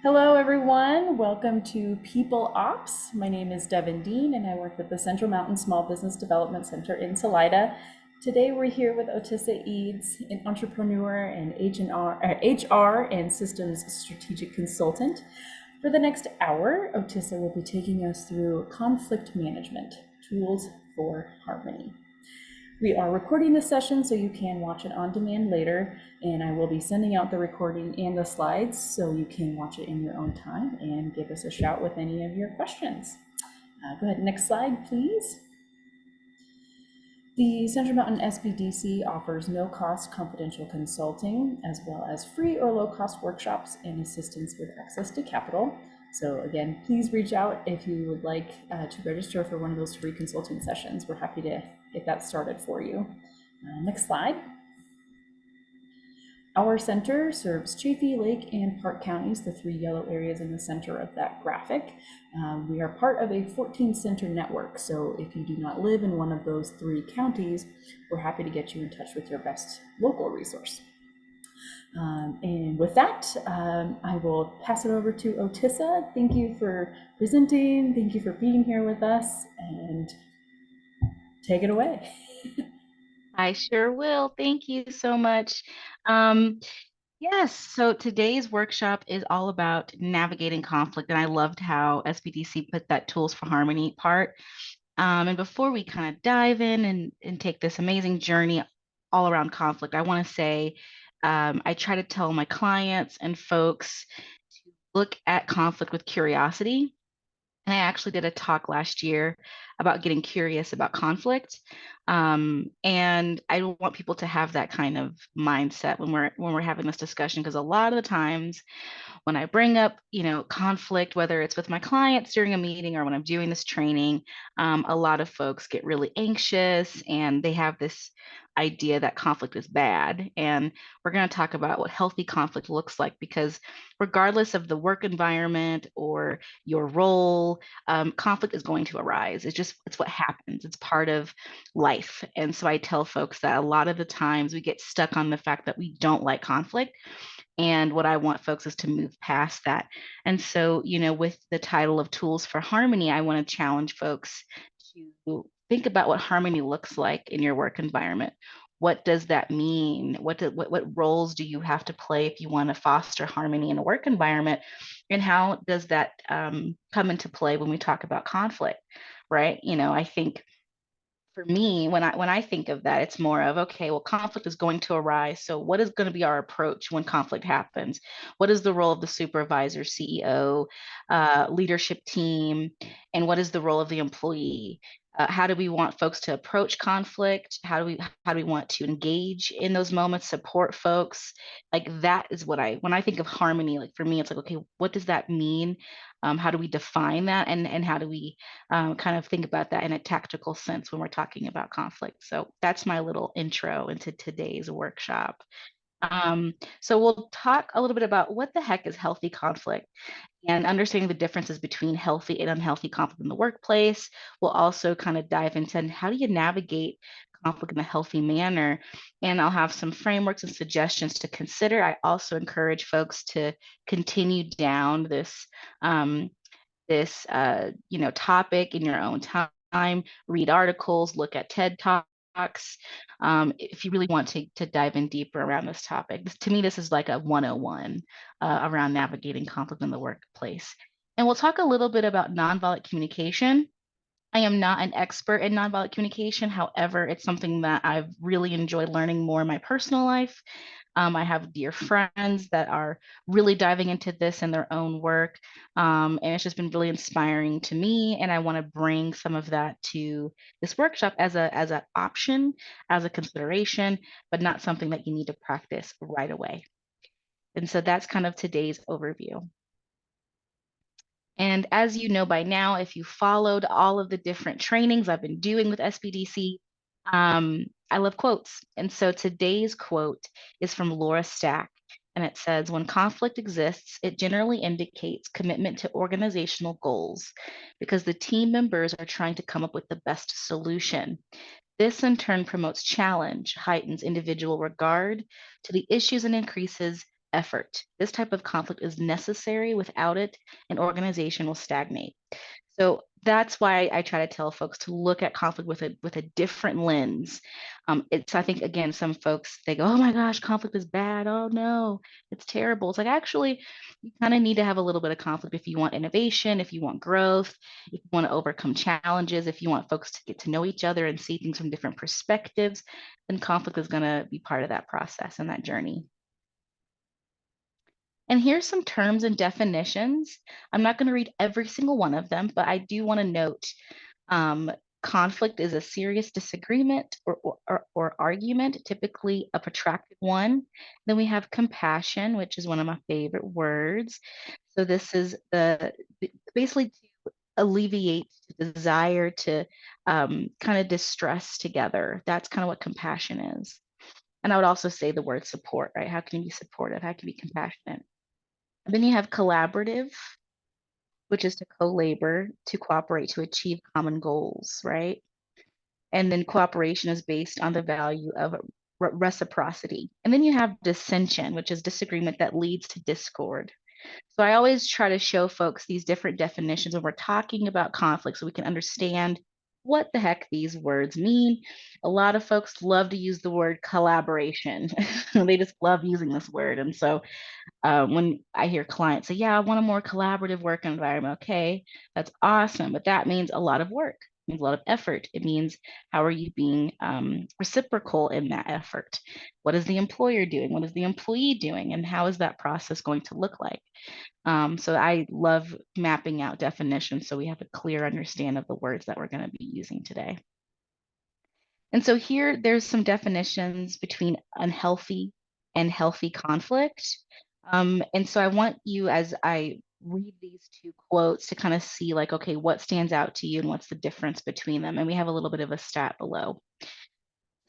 Hello, everyone. Welcome to People Ops. My name is Devin Dean, and I work with the Central Mountain Small Business Development Center in Salida. Today, we're here with Otisa Eads, an entrepreneur and HR and Systems Strategic Consultant. For the next hour, Otisa will be taking us through conflict management, tools for harmony. We are recording this session so you can watch it on demand later, and I will be sending out the recording and the slides so you can watch it in your own time and give us a shout with any of your questions. Go ahead, next slide, please. The Central Mountain SBDC offers no-cost confidential consulting, as well as free or low-cost workshops and assistance with access to capital. So again, please reach out if you would like to register for one of those free consulting sessions. We're happy to get that started for you. Next slide. Our center serves Chaffee, Lake, and Park counties, the three yellow areas in the center of that graphic. We are part of a 14-center network, so if you do not live in one of those three counties, we're happy to get you in touch with your best local resource. And with that, I will pass it over to Otisa. Thank you for presenting. Thank you for being here with us, and take it away. I sure will. Thank you so much. Um, yes, so today's workshop is all about navigating conflict, and I loved how SBDC put that Tools for Harmony part. And before we kind of dive in and take this amazing journey all around conflict, I want to say I try to tell my clients and folks to look at conflict with curiosity. And I actually did a talk last year about getting curious about conflict. And I want people to have that kind of mindset when we're having this discussion, because a lot of the times when I bring up, conflict, whether it's with my clients during a meeting or when I'm doing this training, a lot of folks get really anxious and they have this idea that conflict is bad. And we're going to talk about what healthy conflict looks like, because regardless of the work environment or your role, conflict is going to arise. It's what happens. It's part of life. And so I tell folks that a lot of the times we get stuck on the fact that we don't like conflict. And what I want folks is to move past that. And so, with the title of Tools for Harmony, I want to challenge folks to think about what harmony looks like in your work environment. What does that mean? What roles do you have to play if you want to foster harmony in a work environment? And how does that come into play when we talk about conflict, right? I think for me, when I think of that, it's more of, okay, well, conflict is going to arise. So what is going to be our approach when conflict happens? What is the role of the supervisor, CEO, leadership team, and what is the role of the employee? How do we want folks to approach conflict? How do we want to engage in those moments, support folks? Like, that is when I think of harmony, like for me, it's like, okay, what does that mean? How do we define that? And how do we kind of think about that in a tactical sense when we're talking about conflict? So that's my little intro into today's workshop. So we'll talk a little bit about what the heck is healthy conflict and understanding the differences between healthy and unhealthy conflict in the workplace. We'll also kind of dive into how do you navigate conflict in a healthy manner. And I'll have some frameworks and suggestions to consider. I also encourage folks to continue down um, this topic in your own time, read articles, look at TED Talks, if you really want to dive in deeper around this topic. To me, this is like a 101 around navigating conflict in the workplace. And we'll talk a little bit about nonviolent communication. I am not an expert in nonviolent communication. However, it's something that I've really enjoyed learning more in my personal life. I have dear friends that are really diving into this in their own work. And it's just been really inspiring to me. And I want to bring some of that to this workshop as an option, as a consideration, but not something that you need to practice right away. And so that's kind of today's overview. And as you know by now, if you followed all of the different trainings I've been doing with SBDC, I love quotes. And so today's quote is from Laura Stack. And it says, when conflict exists, it generally indicates commitment to organizational goals because the team members are trying to come up with the best solution. This in turn promotes challenge, heightens individual regard to the issues, and increases effort. This type of conflict is necessary. Without it, an organization will stagnate. So that's why I try to tell folks to look at conflict with a different lens. It's I think again, some folks they go, "Oh my gosh, conflict is bad. Oh no, it's terrible." It's like actually, you kind of need to have a little bit of conflict if you want innovation, if you want growth, if you want to overcome challenges, if you want folks to get to know each other and see things from different perspectives, then conflict is going to be part of that process and that journey. And here's some terms and definitions. I'm not going to read every single one of them, but I do want to note um, conflict is a serious disagreement or argument, typically a protracted one. Then we have compassion, which is one of my favorite words. So this is basically to alleviate the desire to kind of distress together. That's kind of what compassion is. And I would also say the word support, right? How can you be supportive? How can you be compassionate? Then you have collaborative, which is to co-labor, to cooperate, to achieve common goals, right? And then cooperation is based on the value of reciprocity. And then you have dissension, which is disagreement that leads to discord. So I always try to show folks these different definitions when we're talking about conflict so we can understand what the heck these words mean. A lot of folks love to use the word collaboration. They just love using this word. And so when I hear clients say, "Yeah, I want a more collaborative work environment," okay, that's awesome. But that means a lot of work, it means a lot of effort. It means how are you being reciprocal in that effort? What is the employer doing? What is the employee doing? And how is that process going to look like? So I love mapping out definitions so we have a clear understanding of the words that we're going to be using today. And so here, there's some definitions between unhealthy and healthy conflict. And so I want you, as I read these two quotes, to kind of see like, okay, what stands out to you and what's the difference between them? And we have a little bit of a stat below.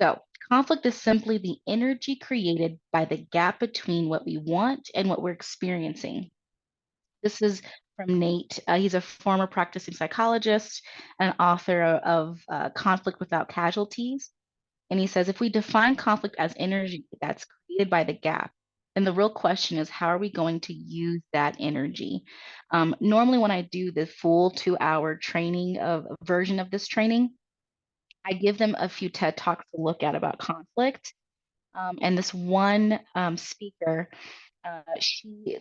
So conflict is simply the energy created by the gap between what we want and what we're experiencing. This is from Nate. He's a former practicing psychologist and author of Conflict Without Casualties. And he says, if we define conflict as energy that's created by the gap, then the real question is, how are we going to use that energy? Normally, when I do the full 2-hour training of a version of this training, I give them a few TED Talks to look at about conflict. And this one speaker, she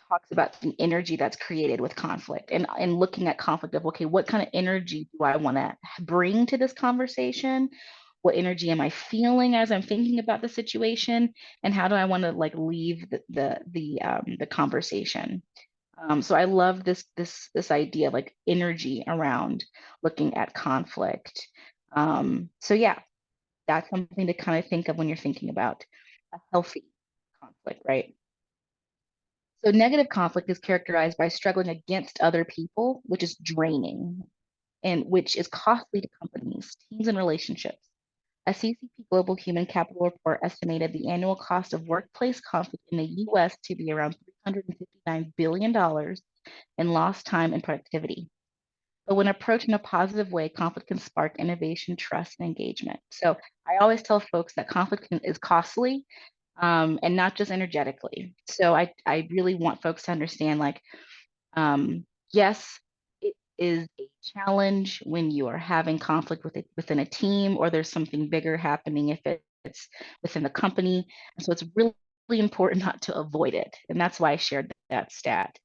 talks about the energy that's created with conflict and looking at conflict of, okay, what kind of energy do I want to bring to this conversation? What energy am I feeling as I'm thinking about the situation? And how do I want to like leave the conversation? So I love this idea of like energy around looking at conflict. So yeah, that's something to kind of think of when you're thinking about a healthy conflict, right? So negative conflict is characterized by struggling against other people, which is draining and which is costly to companies, teams, and relationships. A CCP Global Human Capital report estimated the annual cost of workplace conflict in the US to be around $359 billion in lost time and productivity. But when approached in a positive way, conflict can spark innovation, trust, and engagement. So I always tell folks that is costly, and not just energetically. So I really want folks to understand like, yes, it is a challenge when you are having conflict within a team or there's something bigger happening if it's within the company. And so it's really important not to avoid it. And that's why I shared that stat.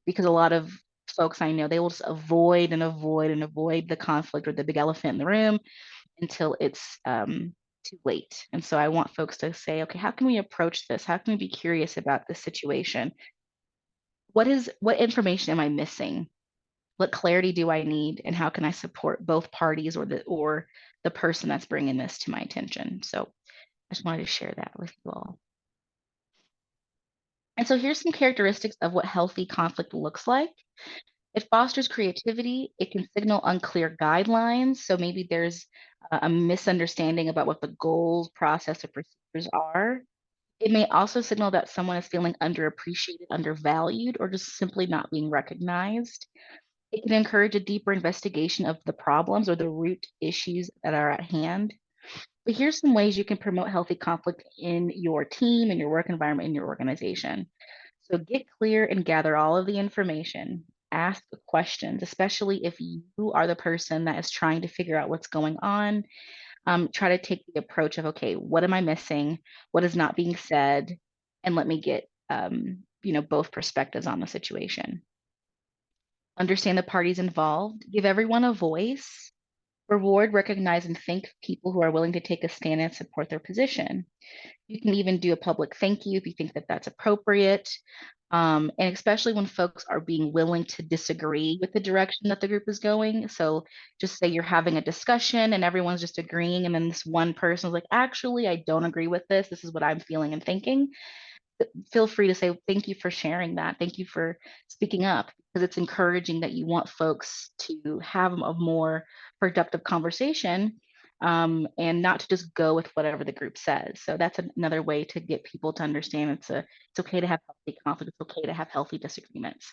Because a lot of folks I know, they will just avoid and avoid and avoid the conflict or the big elephant in the room until it's too late. And so I want folks to say, okay, how can we approach this? How can we be curious about this situation? What information am I missing? What clarity do I need? And how can I support both parties or the person that's bringing this to my attention? So I just wanted to share that with you all. And so here's some characteristics of what healthy conflict looks like. It fosters creativity. It can signal unclear guidelines. So maybe there's a misunderstanding about what the goals, process, or procedures are. It may also signal that someone is feeling underappreciated, undervalued, or just simply not being recognized. It can encourage a deeper investigation of the problems or the root issues that are at hand. But here's some ways you can promote healthy conflict in your team, in your work environment, in your organization. So get clear and gather all of the information. Ask questions, especially if you are the person that is trying to figure out what's going on. Try to take the approach of, okay, what am I missing? What is not being said? And let me get, both perspectives on the situation. Understand the parties involved. Give everyone a voice. Reward, recognize, and thank people who are willing to take a stand and support their position. You can even do a public thank you if you think that that's appropriate. And especially when folks are being willing to disagree with the direction that the group is going. So just say you're having a discussion and everyone's just agreeing, and then this one person is like, actually, I don't agree with this. This is what I'm feeling and thinking. Feel free to say, thank you for sharing that. Thank you for speaking up, because it's encouraging that you want folks to have a more productive conversation, and not to just go with whatever the group says. So that's another way to get people to understand it's okay to have healthy conflict. It's okay to have healthy disagreements.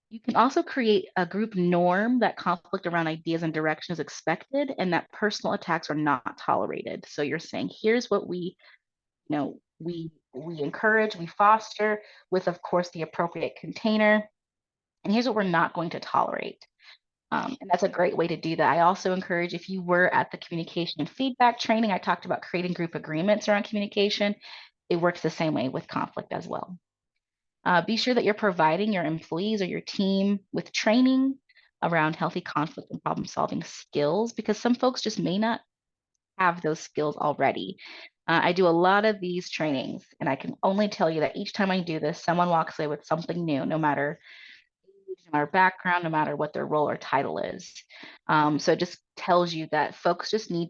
You can also create a group norm that conflict around ideas and direction is expected, and that personal attacks are not tolerated. So you're saying, here's what we encourage, we foster, with of course the appropriate container, and here's what we're not going to tolerate. And that's a great way to do that. I also encourage, if you were at the communication and feedback training, I talked about creating group agreements around communication. It works the same way with conflict as well. Be sure that you're providing your employees or your team with training around healthy conflict and problem solving skills, because some folks just may not have those skills already. I do a lot of these trainings, and I can only tell you that each time I do this, someone walks away with something new, no matter our background, no matter what their role or title is. So it just tells you that folks just need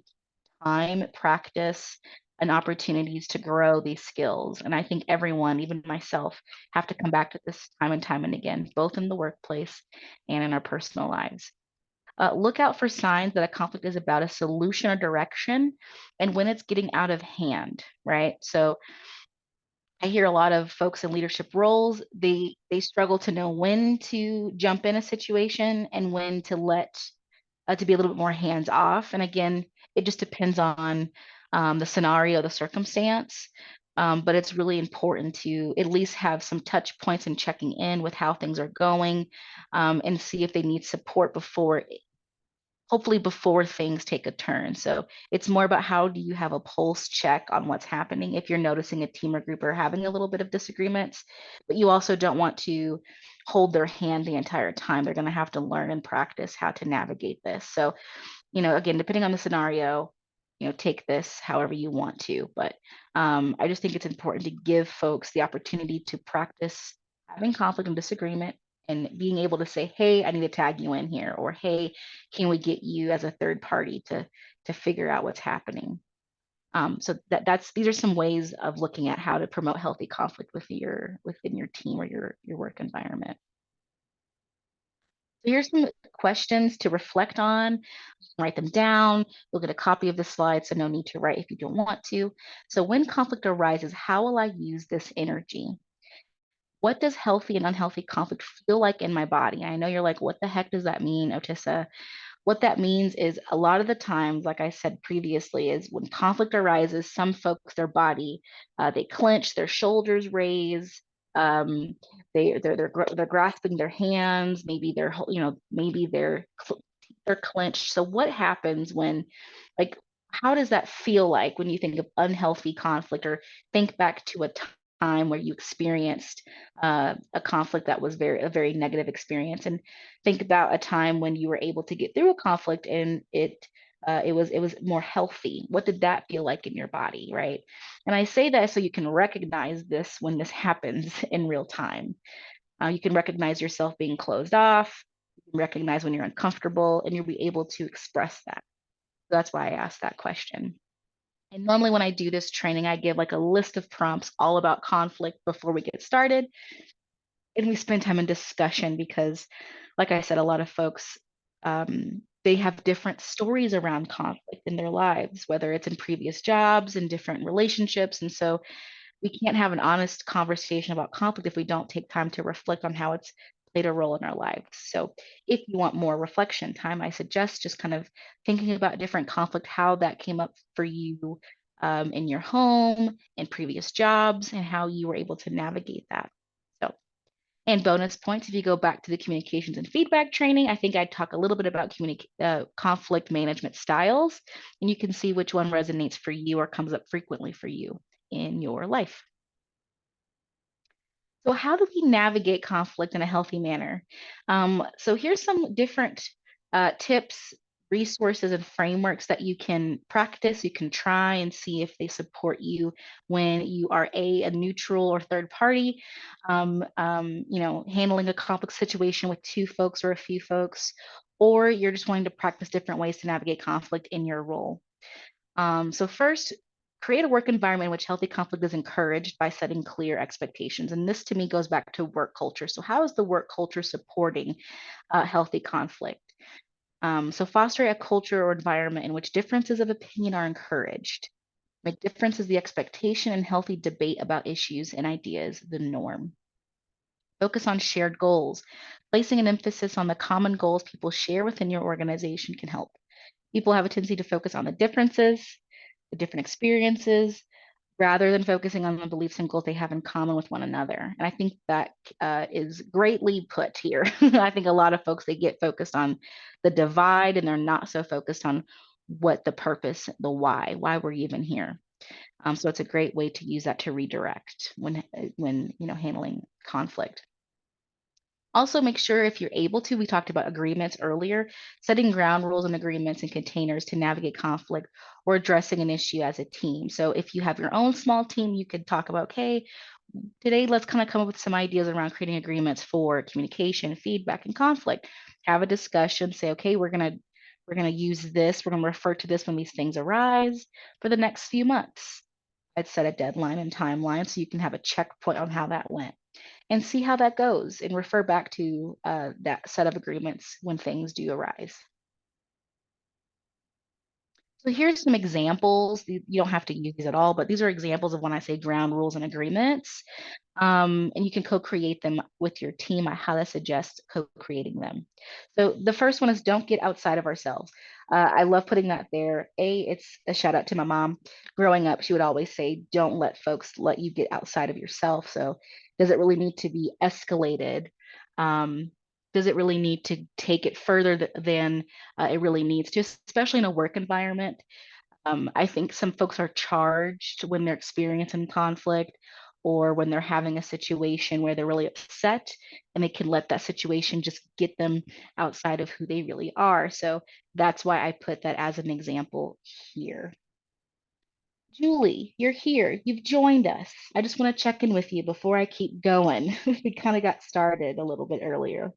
time, practice, and opportunities to grow these skills. And I think everyone, even myself, have to come back to this time and again, both in the workplace and in our personal lives. Look out for signs that a conflict is about a solution or direction, and when it's getting out of hand, right? So I hear a lot of folks in leadership roles, they struggle to know when to jump in a situation and when to let to be a little bit more hands off. And again, it just depends on the scenario, the circumstance. But it's really important to at least have some touch points and checking in with how things are going, and see if they need support before, hopefully before things take a turn. So it's more about, how do you have a pulse check on what's happening if you're noticing a team or group are having a little bit of disagreements, but you also don't want to hold their hand the entire time. They're going to have to learn and practice how to navigate this. So, again, depending on the scenario, take this however you want to. But I just think it's important to give folks the opportunity to practice having conflict and disagreement, and being able to say, hey, I need to tag you in here, or hey, can we get you as a third party to figure out what's happening. So that's these are some ways of looking at how to promote healthy conflict within your team or your work environment. So here's some questions to reflect on. Write them down. You'll get a copy of the slide, so no need to write if you don't want to. So when conflict arises, how will I use this energy? What does healthy and unhealthy conflict feel like in my body? I know you're like, what the heck does that mean, Otisa? What that means is, a lot of the times, like I said previously, is when conflict arises, some folks, their body, they clench, their shoulders raise, um, they're grasping their hands, maybe they're clenched. So what happens when, like, how does that feel like when you think of unhealthy conflict, or think back to a time where you experienced a conflict that was a very negative experience, and think about a time when you were able to get through a conflict and it was more healthy. What did that feel like in your body, right? And I say that so you can recognize this when this happens in real time. You can recognize yourself being closed off. You can recognize when you're uncomfortable, and you'll be able to express that. So that's why I asked that question. And normally when I do this training, I give like a list of prompts all about conflict before we get started. And we spend time in discussion because, like I said, a lot of folks, they have different stories around conflict in their lives, whether it's in previous jobs and different relationships. And so we can't have an honest conversation about conflict if we don't take time to reflect on how it's played a role in our lives. So if you want more reflection time, I suggest just kind of thinking about different conflict, how that came up for you in your home, in previous jobs, and how you were able to navigate that. So, and bonus points, if you go back to the communications and feedback training, I think I'd talk a little bit about conflict management styles, and you can see which one resonates for you or comes up frequently for you in your life. So how do we navigate conflict in a healthy manner? So here's some different tips, resources, and frameworks that you can practice. You can try and see if they support you when you are a neutral or third party, handling a complex situation with two folks or a few folks, or you're just wanting to practice different ways to navigate conflict in your role. So first, create a work environment in which healthy conflict is encouraged by setting clear expectations. And this to me goes back to work culture. So how is the work culture supporting healthy conflict? So foster a culture or environment in which differences of opinion are encouraged. Make differences the expectation and healthy debate about issues and ideas the norm. Focus on shared goals. Placing an emphasis on the common goals people share within your organization can help. People have a tendency to focus on the differences, the different experiences, rather than focusing on the beliefs and goals they have in common with one another. And I think that is greatly put here. I think a lot of folks, they get focused on the divide and they're not so focused on what the purpose, the why we're even here. So it's a great way to use that to redirect when handling conflict. Also, make sure if you're able to, we talked about agreements earlier, setting ground rules and agreements and containers to navigate conflict or addressing an issue as a team. So if you have your own small team, you could talk about, okay, today let's kind of come up with some ideas around creating agreements for communication, feedback, and conflict. Have a discussion, say, okay, we're gonna use this, we're gonna refer to this when these things arise for the next few months. I'd set a deadline and timeline so you can have a checkpoint on how that went and see how that goes and refer back to that set of agreements when things do arise. So here's some examples. You don't have to use these at all, but these are examples of when I say ground rules and agreements. And you can co-create them with your team. I highly suggest co-creating them. So the first one is don't get outside of ourselves. I love putting that there. It's a shout out to my mom. Growing up, she would always say, don't let folks let you get outside of yourself. So does it really need to be escalated? Does it really need to take it further than it really needs to, especially in a work environment? I think some folks are charged when they're experiencing conflict or when they're having a situation where they're really upset and they can let that situation just get them outside of who they really are. So that's why I put that as an example here. Julie, you're here. You've joined us. I just want to check in with you before I keep going. We kind of got started a little bit earlier.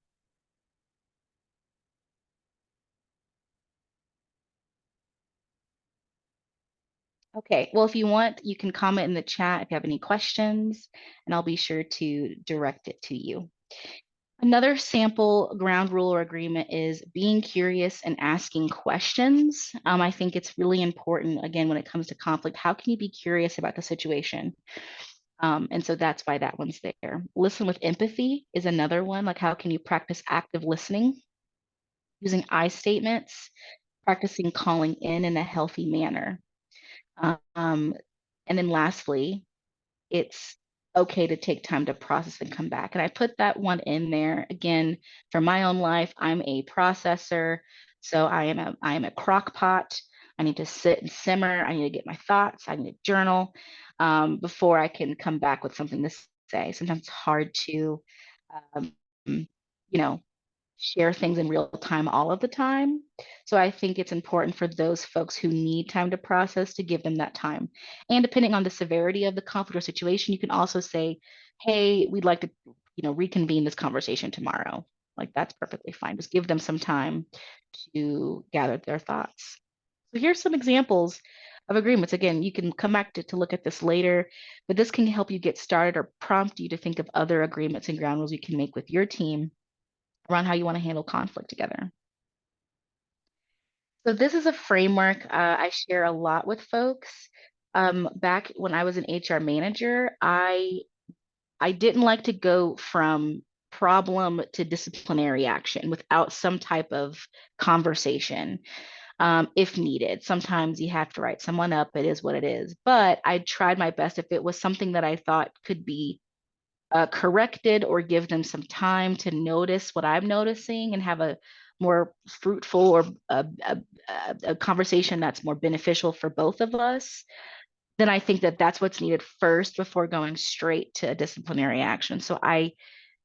Okay, well, if you want, you can comment in the chat if you have any questions, and I'll be sure to direct it to you. Another sample ground rule or agreement is being curious and asking questions. I think it's really important, again, when it comes to conflict, how can you be curious about the situation? And so that's why that one's there. Listen with empathy is another one. Like, how can you practice active listening? Using I statements, practicing calling in a healthy manner. Um, and then lastly, it's okay to take time to process and come back. And I put that one in there again for my own life. I'm a processor, so I am a crock pot. I need to sit and simmer. I need to get my thoughts. I need to journal before I can come back with something to say. Sometimes it's hard to, um, you know, share things in real time all of the time. So I think it's important for those folks who need time to process to give them that time. And depending on the severity of the conflict or situation, you can also say, hey, we'd like to, reconvene this conversation tomorrow. Like that's perfectly fine. Just give them some time to gather their thoughts. So here's some examples of agreements. Again, you can come back to look at this later, but this can help you get started or prompt you to think of other agreements and ground rules you can make with your team around how you want to handle conflict together. So this is a framework I share a lot with folks. Back when I was an HR manager, I didn't like to go from problem to disciplinary action without some type of conversation, if needed. Sometimes you have to write someone up. It is what it is. But I tried my best if it was something that I thought could be corrected or give them some time to notice what I'm noticing and have a more fruitful or a conversation that's more beneficial for both of us, then I think that that's what's needed first before going straight to a disciplinary action. So I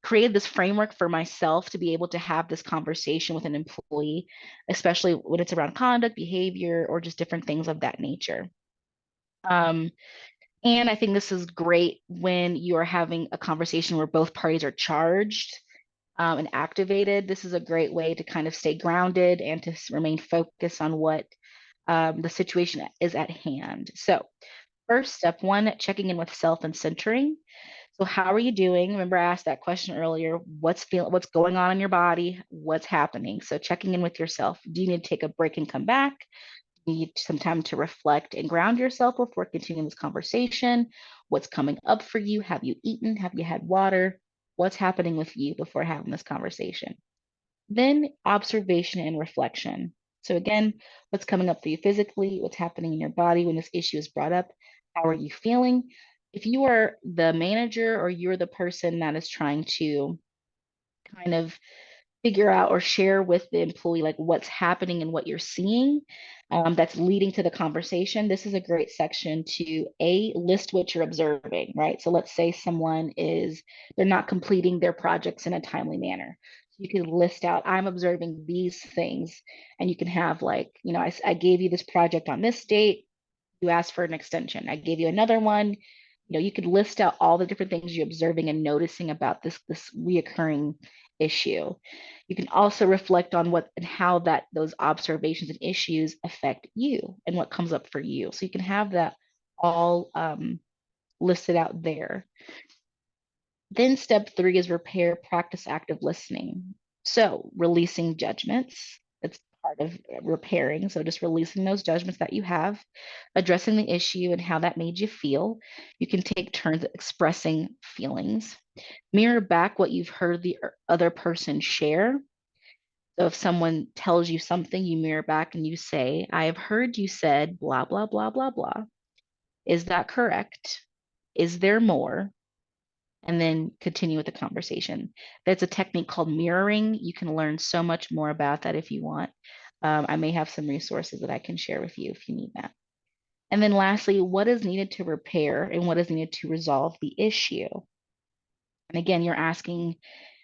created this framework for myself to be able to have this conversation with an employee, especially when it's around conduct, behavior, or just different things of that nature. Um, and I think this is great when you are having a conversation where both parties are charged and activated. This is a great way to kind of stay grounded and to remain focused on what the situation is at hand. So, first, step one, checking in with self and centering. So, how are you doing? Remember, I asked that question earlier. What's going on in your body? What's happening? So, checking in with yourself. Do you need to take a break and come back? Need some time to reflect and ground yourself before continuing this conversation. What's coming up for you? Have you eaten? Have you had water? What's happening with you before having this conversation? Then observation and reflection. So again, what's coming up for you physically? What's happening in your body when this issue is brought up? How are you feeling? If you are the manager or you're the person that is trying to kind of figure out or share with the employee like what's happening and what you're seeing, that's leading to the conversation, this is a great section to list what you're observing, right? So let's say they're not completing their projects in a timely manner. You can list out, I'm observing these things, and you can have like, I gave you this project on this date, you asked for an extension, I gave you another one. You could list out all the different things you're observing and noticing about this reoccurring issue. You can also reflect on what and how those observations and issues affect you and what comes up for you. So you can have that all listed out there. Then step three is repair, practice active listening. So releasing judgments. It's part of repairing. So just releasing those judgments that you have, addressing the issue and how that made you feel. You can take turns expressing feelings. Mirror back what you've heard the other person share. So if someone tells you something, you mirror back and you say, I have heard you said blah, blah, blah, blah, blah. Is that correct? Is there more? And then continue with the conversation. There's a technique called mirroring. You can learn so much more about that if you want. I may have some resources that I can share with you if you need that. And then lastly, what is needed to repair and what is needed to resolve the issue? And again, you're asking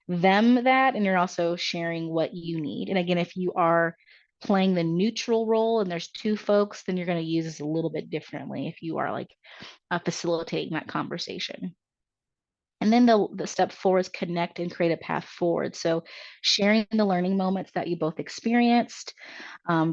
them that, and you're also sharing what you need. And again, if you are playing the neutral role and there's two folks, then you're going to use this a little bit differently if you are like facilitating that conversation. And then the step four is connect and create a path forward. So sharing the learning moments that you both experienced,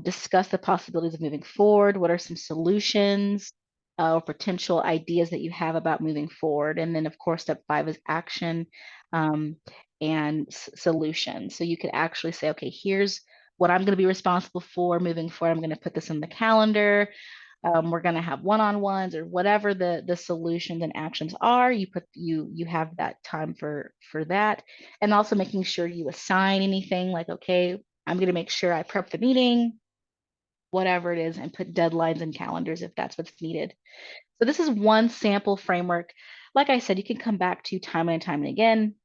discuss the possibilities of moving forward. What are some solutions or potential ideas that you have about moving forward? And then, of course, step five is action and solution. So you could actually say, okay, here's what I'm going to be responsible for moving forward. I'm going to put this in the calendar. We're going to have one-on-ones or whatever the solutions and actions are. You have that time for that, and also making sure you assign anything like, okay, I'm going to make sure I prep the meeting, whatever it is, and put deadlines and calendars if that's what's needed. So this is one sample framework. Like I said, you can come back to time and time and again.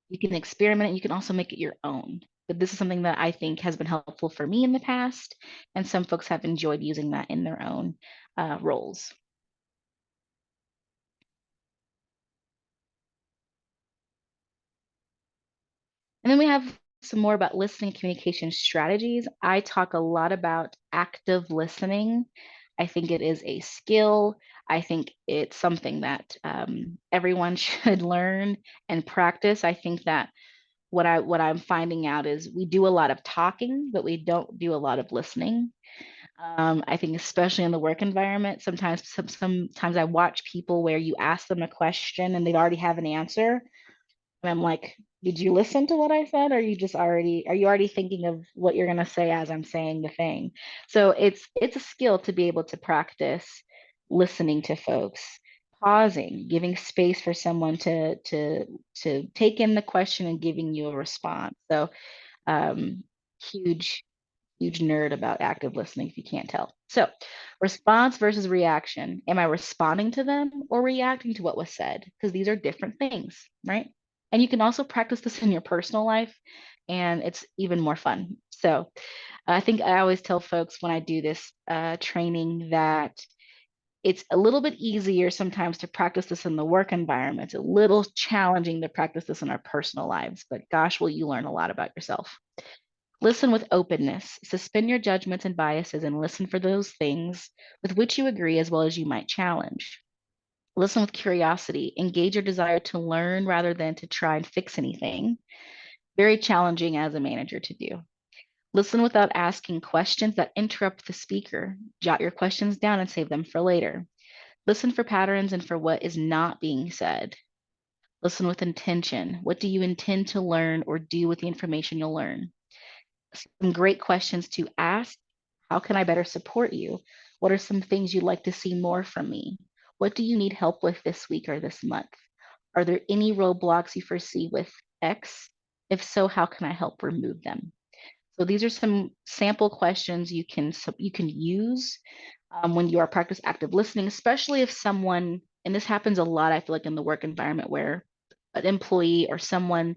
You can experiment. You can also make it your own. But this is something that I think has been helpful for me in the past, and some folks have enjoyed using that in their own roles. And then we have some more about listening communication strategies. I talk a lot about active listening. I think it is a skill. I think it's something that everyone should learn and practice. I think that what I'm finding out is we do a lot of talking, but we don't do a lot of listening. I think especially in the work environment, sometimes I watch people where you ask them a question and they'd already have an answer, and I'm like, did you listen to what I said? Or are you already thinking of what you're gonna say as I'm saying the thing? So it's a skill to be able to practice listening to folks. pausing, giving space for someone to take in the question and giving you a response. So um, huge, huge nerd about active listening if you can't tell. So response versus reaction. Am I responding to them or reacting to what was said? Because these are different things, right? And you can also practice this in your personal life, and it's even more fun. So I think I always tell folks when I do this training that it's a little bit easier sometimes to practice this in the work environment. It's a little challenging to practice this in our personal lives, but gosh, will you learn a lot about yourself. Listen with openness. Suspend your judgments and biases and listen for those things with which you agree as well as you might challenge. Listen with curiosity. Engage your desire to learn rather than to try and fix anything. Very challenging as a manager to do. Listen without asking questions that interrupt the speaker. Jot your questions down and save them for later. Listen for patterns and for what is not being said. Listen with intention. What do you intend to learn or do with the information you'll learn? Some great questions to ask. How can I better support you? What are some things you'd like to see more from me? What do you need help with this week or this month? Are there any roadblocks you foresee with X? If so, how can I help remove them? So these are some sample questions you can use when you are practice active listening, especially if someone, and this happens a lot, I feel like in the work environment where an employee or someone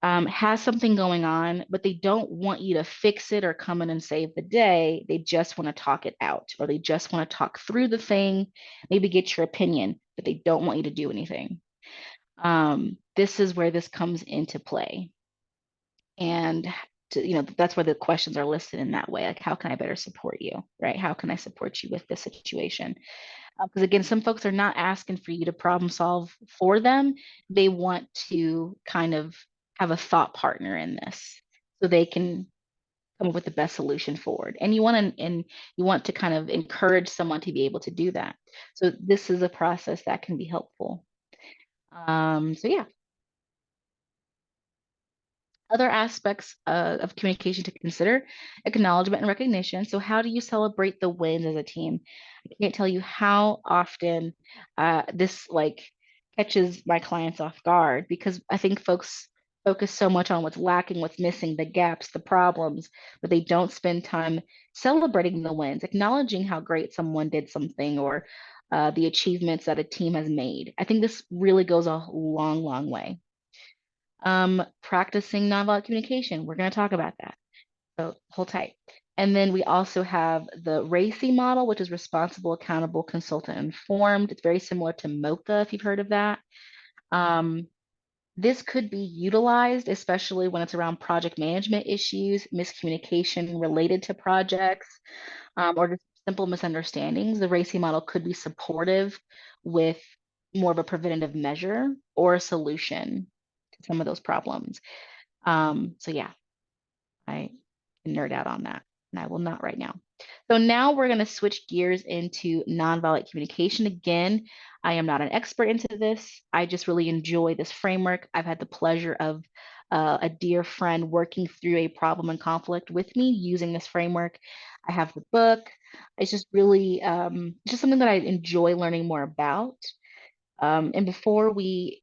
has something going on, but they don't want you to fix it or come in and save the day. They just want to talk it out, or they just want to talk through the thing, maybe get your opinion, but they don't want you to do anything. This is where this comes into play. And that's where the questions are listed in that way. Like, how can I better support you, right? How can I support you with this situation? Because again, some folks are not asking for you to problem solve for them. They want to kind of have a thought partner in this so they can come up with the best solution forward. And you want to kind of encourage someone to be able to do that. So this is a process that can be helpful. So yeah, other aspects of communication to consider: acknowledgement and recognition. So how do you celebrate the wins as a team? I can't tell you how often this like catches my clients off guard, because I think folks focus so much on what's lacking, what's missing, the gaps, the problems, but they don't spend time celebrating the wins, acknowledging how great someone did something, or the achievements that a team has made. I think this really goes a long, long way. Practicing nonviolent communication. We're going to talk about that. So hold tight. And then we also have the RACI model, which is responsible, accountable, consultant, informed. It's very similar to MOCA, if you've heard of that. This could be utilized, especially when it's around project management issues, miscommunication related to projects, or just simple misunderstandings. The RACI model could be supportive with more of a preventative measure or a solution to some of those problems. So yeah, I can nerd out on that, and I will not right now. So now we're going to switch gears into nonviolent communication. Again, I am not an expert into this. I just really enjoy this framework. I've had the pleasure of a dear friend working through a problem and conflict with me using this framework. I have the book. It's just really just something that I enjoy learning more about. And before we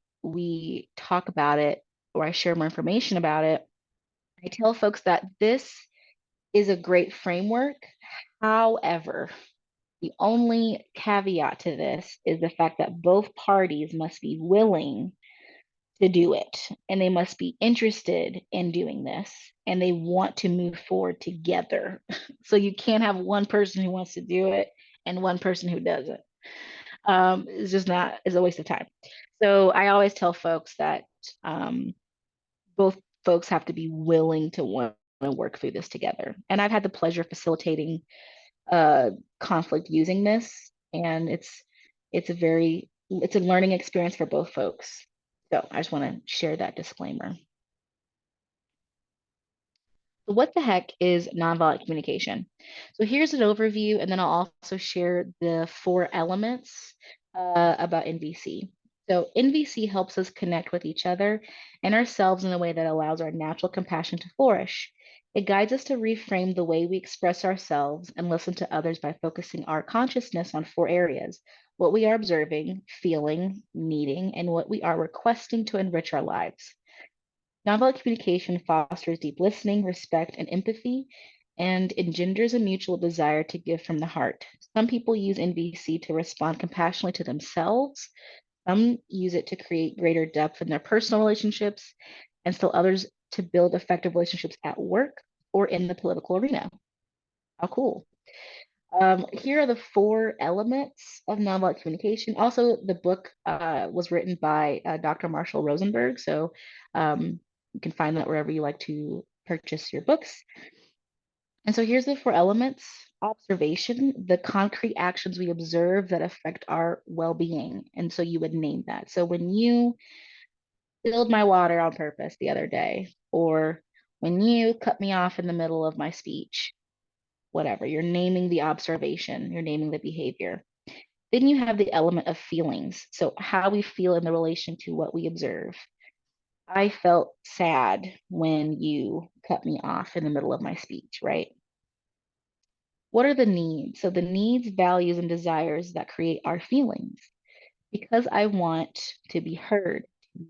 talk about it, or I share more information about it, I tell folks that this is a great framework. However, the only caveat to this is the fact that both parties must be willing to do it, and they must be interested in doing this, and they want to move forward together. So you can't have one person who wants to do it and one person who doesn't. It's just not, it's a waste of time. So I always tell folks that both folks have to be willing to want to work through this together. And I've had the pleasure of facilitating conflict using this, and it's a learning experience for both folks. So I just want to share that disclaimer. So what the heck is nonviolent communication? So here's an overview, and then I'll also share the 4 elements about NVC. So NVC helps us connect with each other and ourselves in a way that allows our natural compassion to flourish. It guides us to reframe the way we express ourselves and listen to others by focusing our consciousness on 4 areas: what we are observing, feeling, needing, and what we are requesting to enrich our lives. Nonviolent communication fosters deep listening, respect, and empathy, and engenders a mutual desire to give from the heart. Some people use NVC to respond compassionately to themselves. Some use it to create greater depth in their personal relationships, and still others to build effective relationships at work or in the political arena. How cool. Here are the 4 elements of nonviolent communication. Also, the book was written by Dr. Marshall Rosenberg, so you can find that wherever you like to purchase your books. And so here's the 4 elements. Observation, the concrete actions we observe that affect our well-being. And so you would name that. So when you spilled my water on purpose the other day, or when you cut me off in the middle of my speech, whatever, you're naming the observation, you're naming the behavior. Then you have the element of feelings. So how we feel in the relation to what we observe. I felt sad when you cut me off in the middle of my speech, right? What are the needs? So the needs, values, and desires that create our feelings. Because I want to be heard,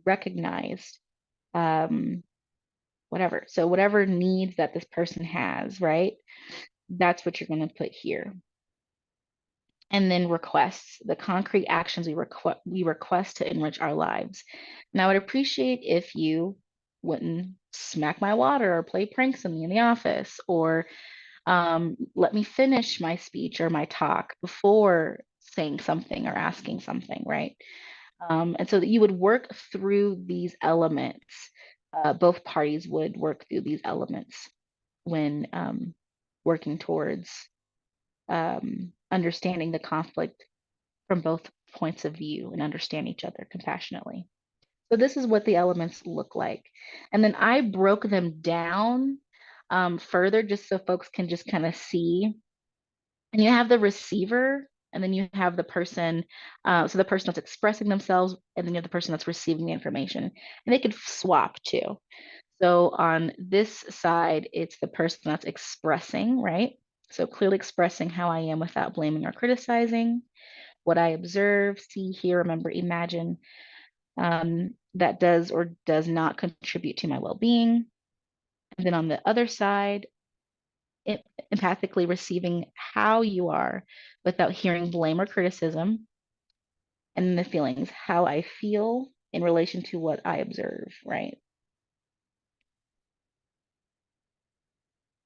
recognized, um, whatever. So whatever needs that this person has, right? That's what you're going to put here. And then requests, the concrete actions we request to enrich our lives. And I would appreciate if you wouldn't smack my water or play pranks on me in the office, or let me finish my speech or my talk before saying something or asking something, right? And so that you would work through these elements. Both parties would work through these elements when working towards understanding the conflict from both points of view and understand each other compassionately. So this is what the elements look like. And then I broke them down further just so folks can just kind of see. And you have the receiver, and then you have the person, so the person that's expressing themselves, and then you have the person that's receiving the information. And they could swap too. So on this side, it's the person that's expressing, right? So clearly expressing how I am without blaming or criticizing, what I observe, see, hear, remember, imagine, that does or does not contribute to my well-being. And then on the other side, empathically receiving how you are without hearing blame or criticism. And then the feelings, how I feel in relation to what I observe, right?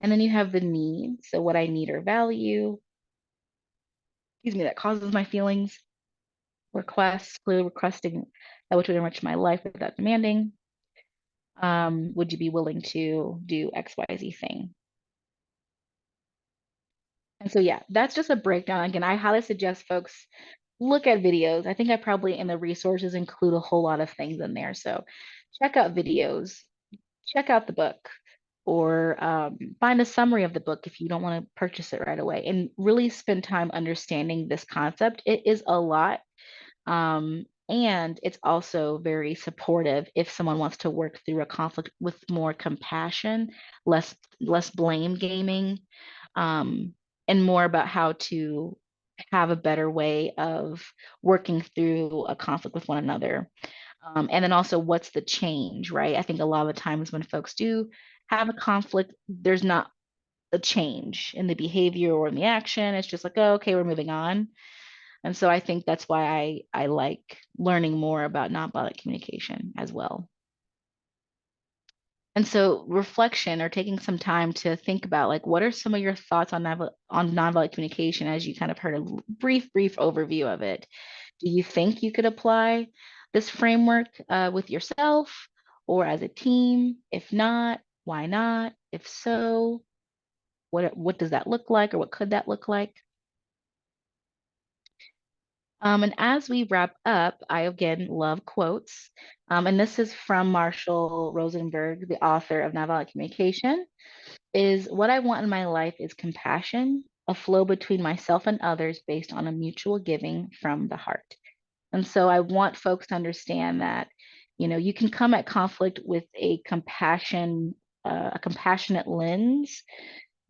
And then you have the needs, so what I need or value, excuse me, that causes my feelings, requests, clearly requesting that which would enrich my life without demanding. Would you be willing to do XYZ thing? And so, yeah, that's just a breakdown. Again, I highly suggest folks look at videos. I think I probably in the resources include a whole lot of things in there. So check out videos, check out the book, or find a summary of the book if you don't want to purchase it right away, and really spend time understanding this concept. It is a lot. And it's also very supportive if someone wants to work through a conflict with more compassion, less blame gaming, um, and more about how to have a better way of working through a conflict with one another. And then also, what's the change, right? I think a lot of the times when folks do have a conflict, there's not a change in the behavior or in the action. It's just like, oh, okay, we're moving on. And so I think that's why I like learning more about nonviolent communication as well. And so reflection, or taking some time to think about, like, what are some of your thoughts on nonviolent communication, as you kind of heard a brief overview of it. Do you think you could apply this framework with yourself or as a team? If not, why not? If so, what does that look like, or what could that look like? And as we wrap up, I again love quotes. And this is from Marshall Rosenberg, the author of Nonviolent Communication, is what I want in my life is compassion, a flow between myself and others based on a mutual giving from the heart. And so I want folks to understand that, you can come at conflict with a compassionate lens.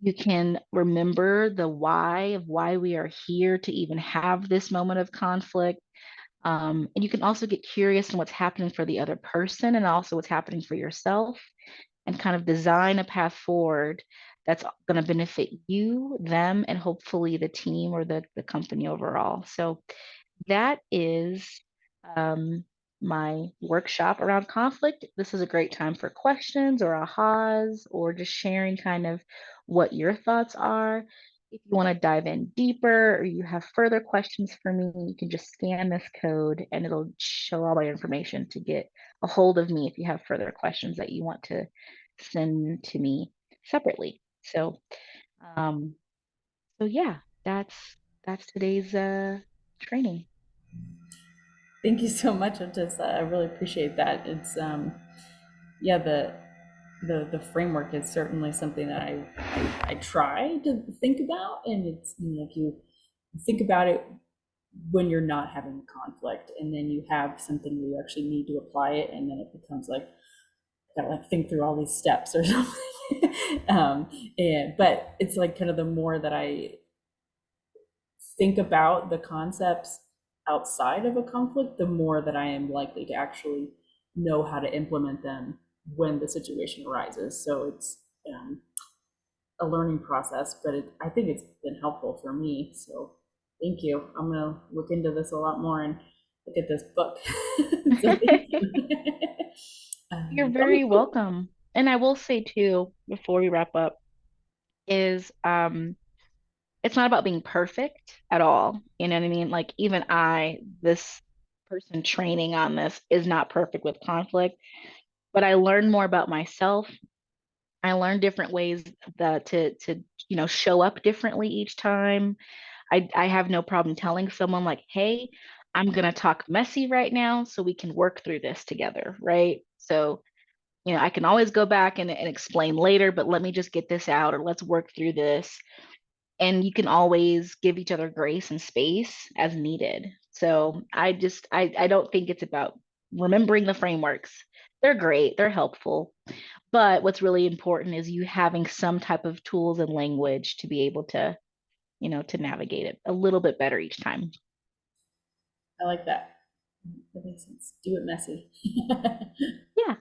You can remember the why of why we are here to even have this moment of conflict. And you can also get curious in what's happening for the other person and also what's happening for yourself, and kind of design a path forward that's going to benefit you, them, and hopefully the team or the company overall. So that is um, my workshop around conflict. This is a great time for questions or ahas or just sharing kind of what your thoughts are. If you want to dive in deeper or you have further questions for me, you can just scan this code and it'll show all my information to get a hold of me if you have further questions that you want to send to me separately. Um, so yeah, that's today's training. Thank you so much, Otisa. I really appreciate that. It's yeah, the framework is certainly something that I try to think about, and it's, you know, if you think about it when you're not having a conflict, and then you have something where you actually need to apply it, and then it becomes like gotta like think through all these steps or something. And but it's like kind of the more that I think about the concepts outside of a conflict, the more that I am likely to actually know how to implement them when the situation arises. So it's a learning process, but I think it's been helpful for me. So thank you. I'm gonna look into this a lot more and look at this book. So thank you. You're Okay, very cool. welcome. And I will say too, before we wrap up, is it's not about being perfect at all. You know what I mean? Like even this person training on this is not perfect with conflict, but I learned more about myself. I learned different ways that to show up differently each time. I have no problem telling someone like, hey, I'm gonna talk messy right now so we can work through this together, right? So I can always go back and explain later, but let me just get this out or let's work through this. And you can always give each other grace and space as needed. So I don't think it's about remembering the frameworks. They're great, they're helpful. But what's really important is you having some type of tools and language to be able to navigate it a little bit better each time. I like that. That makes sense. Do it messy. Yeah,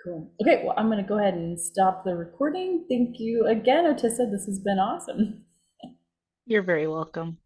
Cool. Okay, well, I'm going to go ahead and stop the recording. Thank you again, Otissa. This has been awesome. you're very welcome.